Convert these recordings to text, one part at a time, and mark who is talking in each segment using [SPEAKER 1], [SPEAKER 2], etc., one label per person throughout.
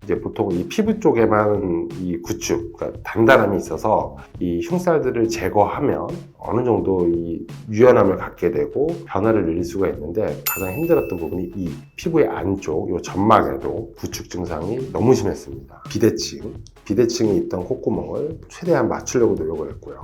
[SPEAKER 1] 이제 보통 이 피부 쪽에만 이 구축, 그러니까 단단함이 있어서 이 흉살들을 제거하면 어느 정도 이 유연함을 갖게 되고 변화를 늘릴 수가 있는데, 가장 힘들었던 부분이 이 피부의 안쪽, 이 점막에도 구축 증상이 너무 심했습니다. 비대칭이 있던 콧구멍을 최대한 맞추려고 노력을 했고요.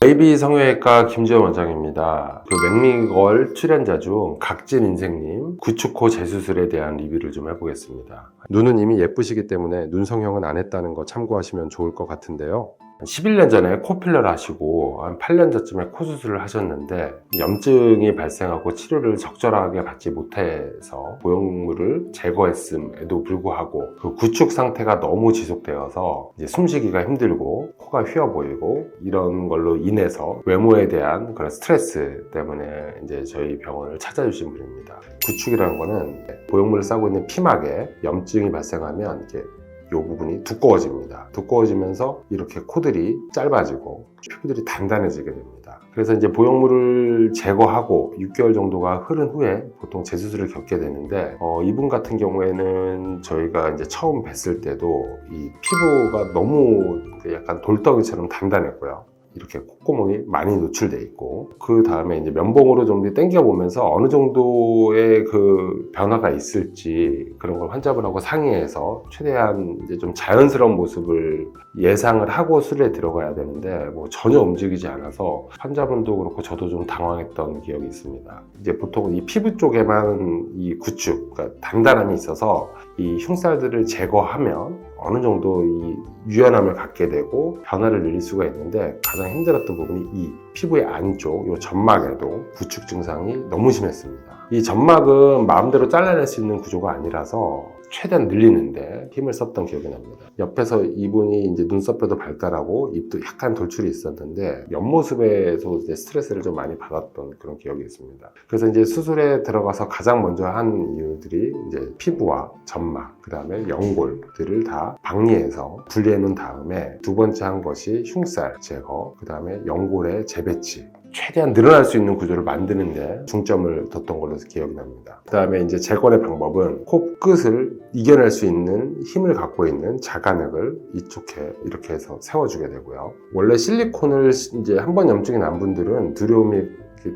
[SPEAKER 1] 베이비 성형외과 김지원 원장입니다. 맥미걸 출연자 중 각진인생님 구축코 재수술에 대한 리뷰를 좀 해보겠습니다. 눈은 이미 예쁘시기 때문에 눈 성형은 안 했다는 거 참고하시면 좋을 것 같은데요. 11년 전에 코필러를 하시고 한 8년 전쯤에 코 수술을 하셨는데 염증이 발생하고 치료를 적절하게 받지 못해서 보형물을 제거했음에도 불구하고 그 구축 상태가 너무 지속되어서 이제 숨쉬기가 힘들고 코가 휘어 보이고 이런 걸로 인해서 외모에 대한 그런 스트레스 때문에 이제 저희 병원을 찾아주신 분입니다. 구축이라는 거는 보형물을 싸고 있는 피막에 염증이 발생하면 이렇게 이 부분이 두꺼워집니다. 두꺼워지면서 이렇게 코들이 짧아지고 피부들이 단단해지게 됩니다. 그래서 이제 보형물을 제거하고 6개월 정도가 흐른 후에 보통 재수술을 겪게 되는데, 이분 같은 경우에는 저희가 이제 처음 뵀을 때도 이 피부가 너무 약간 돌덩이처럼 단단했고요. 이렇게 콧구멍이 많이 노출돼 있고, 그 다음에 이제 면봉으로 좀 당겨보면서 어느 정도의 그 변화가 있을지 그런 걸 환자분하고 상의해서 최대한 이제 좀 자연스러운 모습을 예상을 하고 수술에 들어가야 되는데 뭐 전혀 움직이지 않아서 환자분도 그렇고 저도 좀 당황했던 기억이 있습니다. 이제 보통 이 피부 쪽에만 이 구축, 그러니까 단단함이 있어서 이 흉살들을 제거하면 어느 정도 이 유연함을 갖게 되고 변화를 늘릴 수가 있는데, 가장 힘들었던 부분이 이 피부의 안쪽, 이 점막에도 구축 증상이 너무 심했습니다. 이 점막은 마음대로 잘라낼 수 있는 구조가 아니라서 최대한 늘리는데 힘을 썼던 기억이 납니다. 옆에서 이분이 이제 눈썹뼈도 발달하고 입도 약간 돌출이 있었는데 옆모습에서 이제 스트레스를 좀 많이 받았던 그런 기억이 있습니다. 그래서 이제 수술에 들어가서 가장 먼저 한 이유들이 이제 피부와 점막, 그 다음에 연골들을 다 박리해서 분리해 놓은 다음에 두 번째 한 것이 흉살 제거, 그 다음에 연골의 재배치, 최대한 늘어날 수 있는 구조를 만드는데 중점을 뒀던 걸로 기억이 납니다. 그 다음에 이제 재건의 방법은 코끝을 이겨낼 수 있는 힘을 갖고 있는 자간액을 이쪽에 이렇게 해서 세워주게 되고요. 원래 실리콘을 이제 한번 염증이 난 분들은 두려움이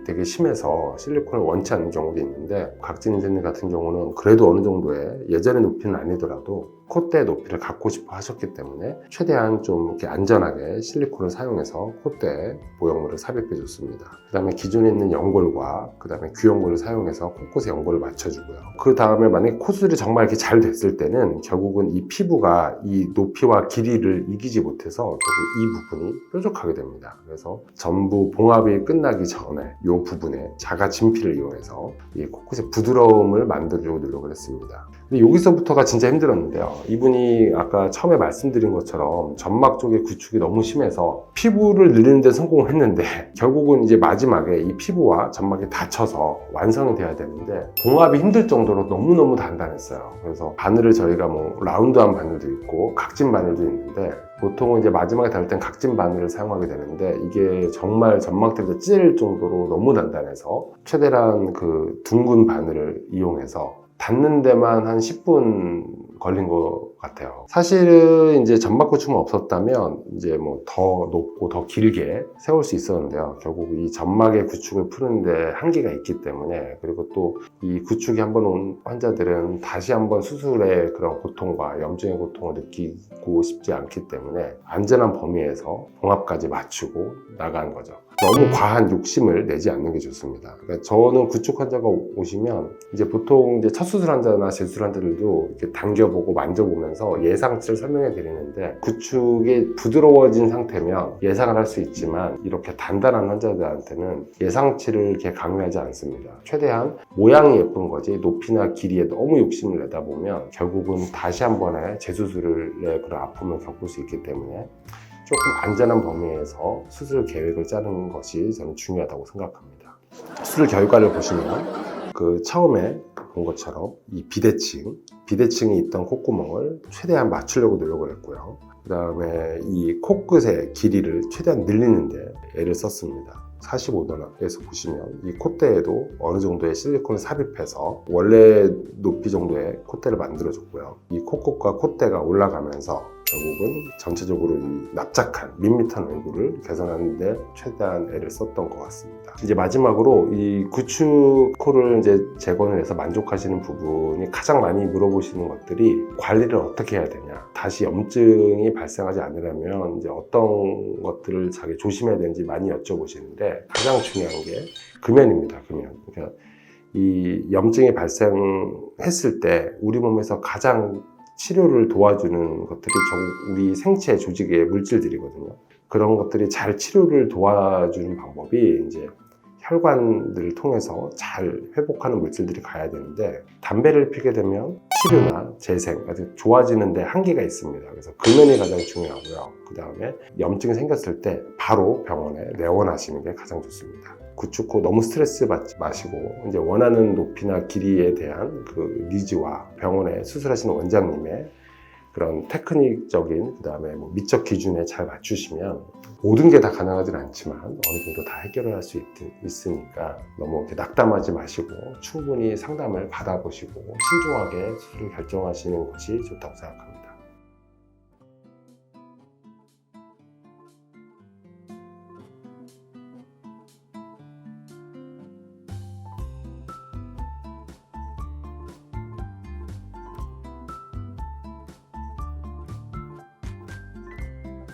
[SPEAKER 1] 되게 심해서 실리콘을 원치 않는 경우도 있는데, 각진인생님 같은 경우는 그래도 어느 정도의 예전의 높이는 아니더라도 콧대 높이를 갖고 싶어 하셨기 때문에 최대한 좀 이렇게 안전하게 실리콘을 사용해서 콧대에 보형물을 삽입해 줬습니다. 그 다음에 기존에 있는 연골과 그 다음에 귀연골을 사용해서 콧곳에 연골을 맞춰주고요. 그 다음에 만약에 코수술이 정말 이렇게 잘 됐을 때는 결국은 이 피부가 이 높이와 길이를 이기지 못해서 결국 이 부분이 뾰족하게 됩니다. 그래서 전부 봉합이 끝나기 전에 이 부분에 자가 진피를 이용해서 이 코끝의 부드러움을 만들려고 노력을 했습니다. 근데 여기서부터가 진짜 힘들었는데요. 이분이 아까 처음에 말씀드린 것처럼 점막 쪽의 구축이 너무 심해서 피부를 늘리는 데 성공을 했는데 결국은 이제 마지막에 이 피부와 점막이 닫혀서 완성이 돼야 되는데 봉합이 힘들 정도로 너무너무 단단했어요. 그래서 바늘을 저희가 뭐 라운드한 바늘도 있고 각진 바늘도 있는데, 보통은 이제 마지막에 닿을 땐 각진 바늘을 사용하게 되는데 이게 정말 점막들도 찢을 정도로 너무 단단해서 최대한 그 둥근 바늘을 이용해서 닿는 데만 한 10분 걸린 것 같아요. 사실은 이제 점막 구축만 없었다면 이제 뭐 더 높고 더 길게 세울 수 있었는데요. 결국 이 점막의 구축을 푸는데 한계가 있기 때문에, 그리고 또 이 구축이 한번 온 환자들은 다시 한번 수술의 그런 고통과 염증의 고통을 느끼고 싶지 않기 때문에 안전한 범위에서 봉합까지 맞추고 나가는 거죠. 너무 과한 욕심을 내지 않는 게 좋습니다. 그러니까 저는 구축 환자가 오시면 이제 보통 이제 첫 수술 환자나 재수술 환자들도 이렇게 당겨보고 만져보면서 예상치를 설명해 드리는데, 구축이 부드러워진 상태면 예상을 할 수 있지만 이렇게 단단한 환자들한테는 예상치를 이렇게 강요하지 않습니다. 최대한 모양이 예쁜 거지 높이나 길이에 너무 욕심을 내다 보면 결국은 다시 한 번의 재수술의 그런 아픔을 겪을 수 있기 때문에 조금 안전한 범위에서 수술 계획을 짜는 것이 저는 중요하다고 생각합니다. 수술 결과를 보시면 그 처음에 본 것처럼 이 비대칭이 있던 콧구멍을 최대한 맞추려고 노력을 했고요. 그 다음에 이 코끝의 길이를 최대한 늘리는데 애를 썼습니다. 45도에서 보시면 이 콧대에도 어느 정도의 실리콘을 삽입해서 원래 높이 정도의 콧대를 만들어줬고요. 이 코끝과 콧대가 올라가면서 결국은 전체적으로 이 납작한 밋밋한 얼굴을 개선하는 데 최대한 애를 썼던 것 같습니다. 이제 마지막으로 이 구축코를 이제 재건을 해서 만족하시는 부분이 가장 많이 물어보시는 것들이 관리를 어떻게 해야 되냐, 다시 염증이 발생하지 않으려면 이제 어떤 것들을 자기 조심해야 되는지 많이 여쭤보시는데, 가장 중요한 게 금연입니다. 금연. 그러니까 이 염증이 발생했을 때 우리 몸에서 가장 치료를 도와주는 것들이 우리 생체 조직의 물질들이거든요. 그런 것들이 잘 치료를 도와주는 방법이 이제 혈관들을 통해서 잘 회복하는 물질들이 가야 되는데, 담배를 피게 되면 치료나 재생, 아주 좋아지는 데 한계가 있습니다. 그래서 금연이 가장 중요하고요. 그 다음에 염증이 생겼을 때 바로 병원에 내원하시는 게 가장 좋습니다. 구축코 너무 스트레스 받지 마시고, 이제 원하는 높이나 길이에 대한 그 니즈와 병원에 수술하시는 원장님의 그런 테크닉적인, 그 다음에 뭐 미적 기준에 잘 맞추시면 모든 게 다 가능하진 않지만 어느 정도 다 해결을 할 수 있으니까 너무 이렇게 낙담하지 마시고 충분히 상담을 받아보시고 신중하게 수술을 결정하시는 것이 좋다고 생각합니다.